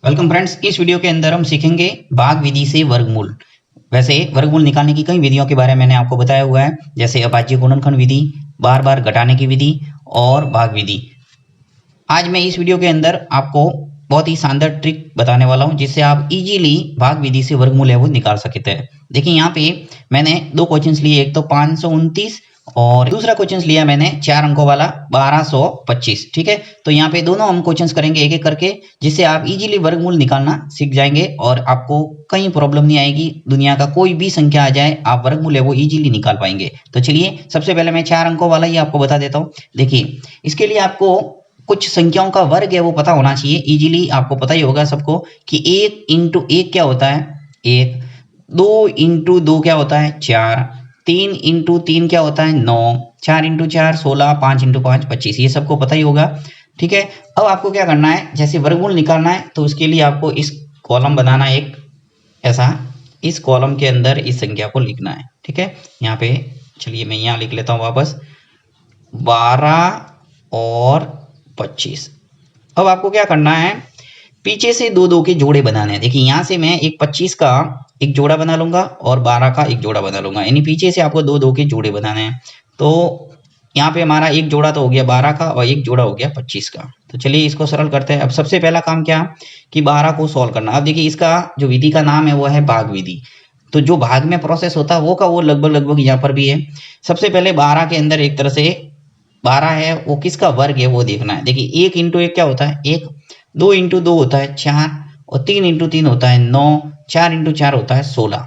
Welcome friends, इस video के अंदर हम सीखेंगे भाग विधि से वर्गमूल। वैसे वर्गमूल निकालने की कई विधियों के बारे में मैंने आपको बताया हुआ है, जैसे अभाज्य गुणनखंड विधि, बार बार घटाने की विधि और भाग विधि। आज मैं इस वीडियो के अंदर आपको बहुत ही शानदार ट्रिक बताने वाला हूं, जिससे आप इजीली भाग विधि से वर्गमूल है वो निकाल सकते हैं। देखिए यहाँ पे मैंने दो क्वेश्चंस लिए, एक तो 529 और दूसरा क्वेश्चंस लिया मैंने 4 अंकों वाला 1225। ठीक है, तो यहाँ पे दोनों हम क्वेश्चंस करेंगे एक एक करके, जिससे आप इजीली वर्गमूल निकालना सीख जाएंगे और आपको कहीं प्रॉब्लम नहीं आएगी। दुनिया का कोई भी संख्या आ जाए, आप वर्गमूल है वो इजीली निकाल पाएंगे। तो चलिए सबसे पहले मैं 4 अंकों वाला ही आपको बता देता हूँ। देखिए इसके लिए आपको कुछ संख्याओं का वर्ग है वो पता होना चाहिए। इजीली आपको पता ही होगा सबको कि 1 इंटू 1 क्या होता है 1, 2 इंटू 2 क्या होता है 4, 3 इंटू 3 क्या होता है 9, 4 इंटू 4 16, 5 इंटू 5 25, ये सबको पता ही होगा। ठीक है, अब आपको क्या करना है, जैसे वर्गमूल निकालना है तो उसके लिए आपको इस कॉलम बनाना है एक ऐसा, इस कॉलम के अंदर इस संख्या को लिखना है। ठीक है, यहाँ पे चलिए मैं यहाँ लिख लेता हूँ वापस 12 और 25। अब आपको क्या करना है, पीछे से दो दो के जोड़े बनाने हैं। देखिए यहाँ से मैं एक 25 का एक जोड़ा बना लूंगा और 12 का एक जोड़ा बना लूंगा, यानी पीछे से आपको दो दो के जोड़े बनाने हैं। तो यहाँ पे हमारा एक जोड़ा तो हो गया 12 का और एक जोड़ा हो गया 25 का। तो चलिए इसको सरल करते हैं। अब सबसे पहला काम क्या कि 12 को सॉल्व करना। अब देखिए इसका जो विधि का नाम है वो है भाग विधि। तो जो भाग में प्रोसेस होता है वो का वो लगभग यहाँ पर भी है। सबसे पहले 12 के अंदर एक तरह से 12 है वो किसका वर्ग है वो देखना है। देखिए 1 इंटू 1 क्या होता है 1, 2 इंटू 2 होता है 4 और 3 इंटू 3 होता है 9, 4 इंटू 4 होता है 16।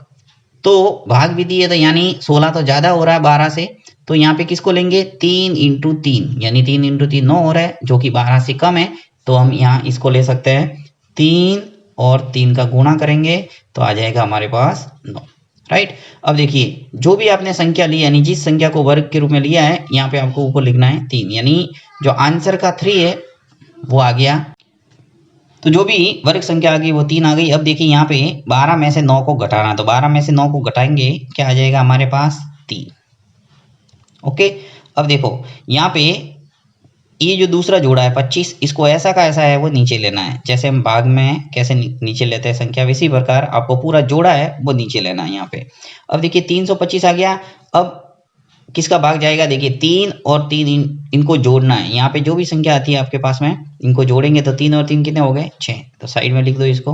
तो भाग विधि है तो यानी 16 तो ज्यादा हो रहा है 12 से, तो यहाँ पे किसको लेंगे 3 इंटू 3, यानी 3 इंटू 3 9 हो रहा है, जो कि 12 से कम है। तो हम यहाँ इसको ले सकते हैं 3 और 3 का गुणा करेंगे तो आ जाएगा हमारे पास 9। राइट, अब देखिए जो भी आपने संख्या ली, यानी जिस संख्या को वर्ग के रूप में लिया है, यहाँ पे आपको ऊपर लिखना है 3, यानी जो आंसर का 3 है वो आ गया। तो जो भी वर्ग संख्या आ गई वो 3 आ गई। अब देखिए यहाँ पे 12 में से 9 को घटाना, तो 12 में से 9 को घटाएंगे क्या आ जाएगा हमारे पास 3। ओके, अब देखो यहाँ पे ये जो दूसरा जोड़ा है 25, इसको ऐसा का ऐसा है वो नीचे लेना है। जैसे हम भाग में कैसे नीचे लेते हैं संख्या, इसी प्रकार आपको पूरा जोड़ा है वो नीचे लेना है यहाँ पे। अब देखिए 325 आ गया। अब किसका भाग जाएगा, देखिए 3 और 3 इनको जोड़ना है। यहाँ पे जो भी संख्या आती है आपके पास में इनको जोड़ेंगे तो 3 और 3 कितने हो गए 6, तो साइड में लिख दो इसको।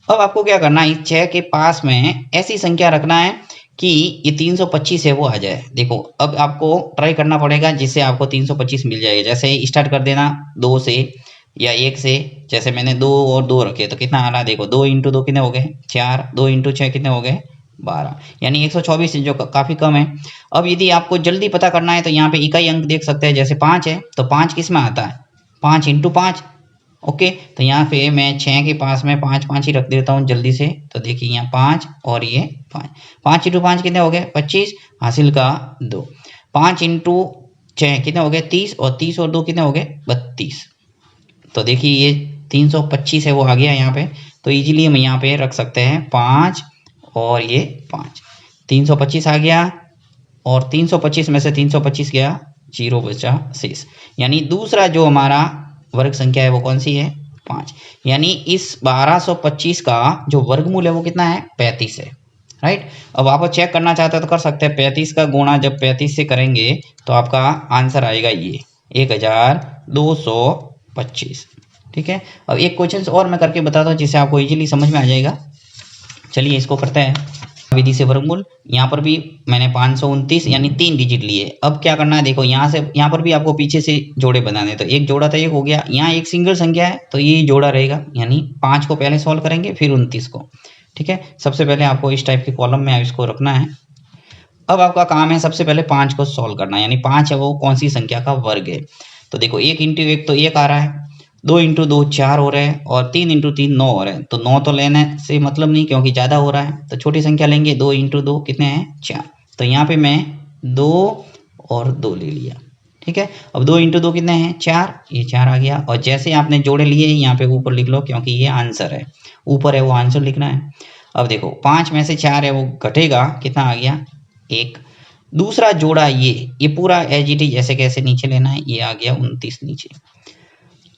अब आपको क्या करना है, इस 6 के पास में ऐसी संख्या रखना है कि ये 325 है वो आ जाए। देखो अब आपको ट्राई करना पड़ेगा जिससे आपको 325 मिल जाएगा। जैसे स्टार्ट कर देना 2 से या 1 से, जैसे मैंने 2 और 2 रखे तो कितना आ रहा है, देखो 2 इंटू 2 कितने हो गए 4, 2 इंटू 6 कितने हो गए 12, यानी 124, जो काफी कम है। अब यदि आपको जल्दी पता करना है तो यहाँ पे इकाई अंक देख सकते हैं, जैसे 5 है तो 5 किस में आता है 5 इंटू 5। ओके, तो यहाँ पे मैं 6 के पास में 5 5 ही रख देता हूँ जल्दी से। तो देखिए यहाँ 5 और ये 5, 5 इंटू 5 कितने हो गए 25, हासिल का 2। 5 इंटू 6 कितने हो गए 30 और 30 और 2 कितने हो गए 32। तो देखिए ये 325 है वो आ गया यहाँ पे। तो इजीली हम यहाँ पे रख सकते हैं 5 और ये 5, 325 आ गया और 325 में से 325 गया 0 बचा शेष, यानी दूसरा जो हमारा वर्ग संख्या है वो कौन सी है 5। यानी इस 1225 का जो वर्गमूल है वो कितना है 35 है। राइट, अब आप चेक करना चाहते हैं तो कर सकते हैं, 35 का गुणा जब 35 से करेंगे तो आपका आंसर आएगा ये 1225। ठीक है, अब एक क्वेश्चन और मैं करके बताता हूँ जिससे आपको इजीली समझ में आ जाएगा। चलिए इसको करते हैं विधि से वर्गमूल। यहाँ पर भी मैंने 529 यानी 3 डिजिट लिए। अब क्या करना है, देखो यहाँ से यहाँ पर भी आपको पीछे से जोड़े बनाने हैं। तो एक जोड़ा तो एक हो गया, यहाँ एक सिंगल संख्या है तो ये जोड़ा रहेगा, यानी 5 को पहले सॉल्व करेंगे फिर 29 को। ठीक है, सबसे पहले आपको इस टाइप के कॉलम में इसको रखना है। अब आपका काम है सबसे पहले 5 को सॉल्व करना, यानी 5 है वो कौन सी संख्या का वर्ग है। तो देखो 1 इंटू 1 तो 1 आ रहा है, 2 इंटू 2 4 हो रहे हैं और 3 इंटू 3 9 हो रहे हैं। तो 9 तो लेने से मतलब नहीं क्योंकि ज़्यादा हो रहा है, तो छोटी संख्या लेंगे। 2 इंटू 2 कितने हैं 4, तो यहाँ पे मैं 2 और 2 ले लिया। ठीक है, अब 2 इंटू 2 कितने हैं 4, ये 4 आ गया। और जैसे आपने जोड़े लिए यहाँ पे ऊपर लिख लो क्योंकि ये आंसर है, ऊपर है वो आंसर लिखना है। अब देखो 5 में से 4 है वो घटेगा, कितना आ गया 1। दूसरा जोड़ा ये पूरा एज इट इज जैसे कैसे नीचे लेना है, ये आ गया 29 नीचे।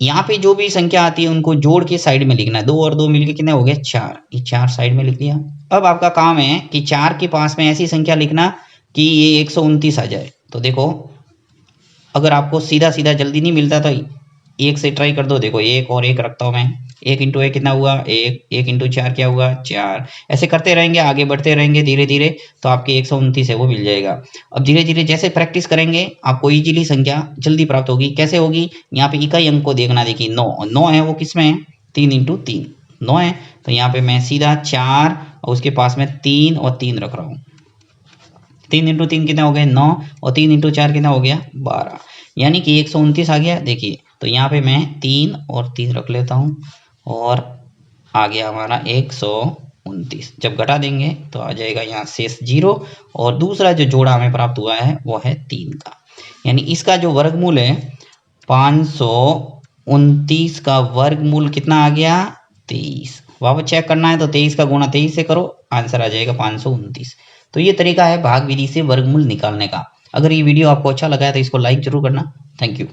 यहाँ पे जो भी संख्या आती है उनको जोड़ के साइड में लिखना है। 2 और 2 मिलके कितने हो गए 4, ये 4 साइड में लिख दिया। अब आपका काम है कि 4 के पास में ऐसी संख्या लिखना कि ये 129 आ जाए। तो देखो अगर आपको सीधा सीधा जल्दी नहीं मिलता तो एक से ट्राई कर दो। देखो एक और एक रखता हूँ मैं, 1 इंटू 1 कितना हुआ 1, 1 इंटू 4 क्या हुआ 4। ऐसे करते रहेंगे, आगे बढ़ते रहेंगे धीरे धीरे, तो आपके 129 है वो मिल जाएगा। अब धीरे धीरे जैसे प्रैक्टिस करेंगे आपको इजीली संख्या जल्दी प्राप्त होगी। कैसे होगी, यहाँ पे इकाई अंक को देखना। देखिए 9 है वो किस में है 3 इंटू 3 9 है, तो यहाँ पे मैं सीधा 4 और उसके पास में 3 और 3 रख रहा हूँ। 3 इंटू 3 कितना हो गया 9 और 3 इंटू 4 कितना हो गया 12, यानी कि 129 आ गया। देखिए तो यहाँ पे मैं 3 और 3 रख लेता हूँ और आ गया हमारा 129। जब घटा देंगे तो आ जाएगा यहाँ शेष 0 और दूसरा जो जोड़ा हमें प्राप्त हुआ है वो है 3 का, यानी इसका जो वर्गमूल है 529 का वर्गमूल कितना आ गया 23। वापस चेक करना है तो 23 का गुणा 23 से करो, आंसर आ जाएगा 529। तो ये तरीका है भाग विधि से वर्गमूल निकालने का। अगर ये वीडियो आपको अच्छा लगा है तो इसको लाइक जरूर करना। Thank you.